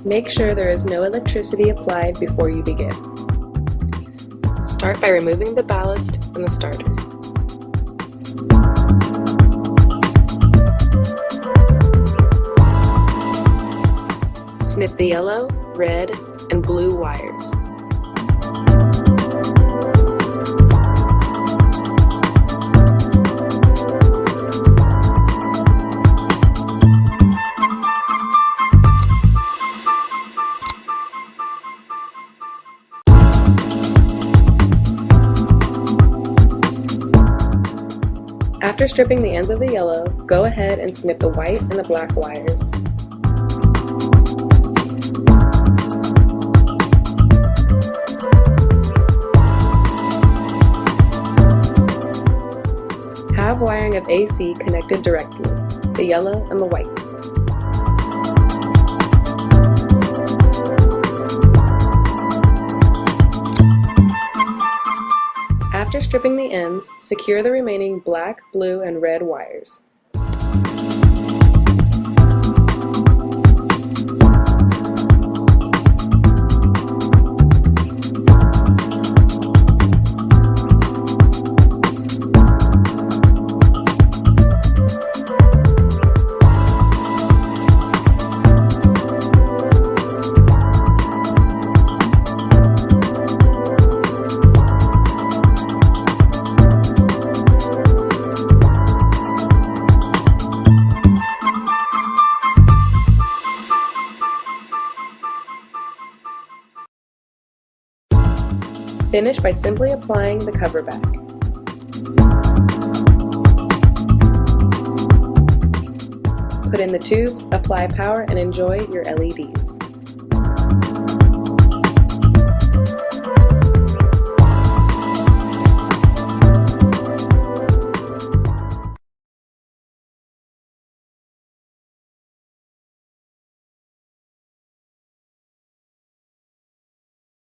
Make sure there is no electricity applied before you begin. Start by removing the ballast and the starter. Snip the yellow, red, and blue wires. After stripping the ends of the yellow, go ahead and snip the white and the black wires. Have wiring of AC connected directly, the yellow and the white. After stripping the ends, secure the remaining black, blue, and red wires. Finish by simply applying the cover back. Put in the tubes, apply power, and enjoy your LEDs.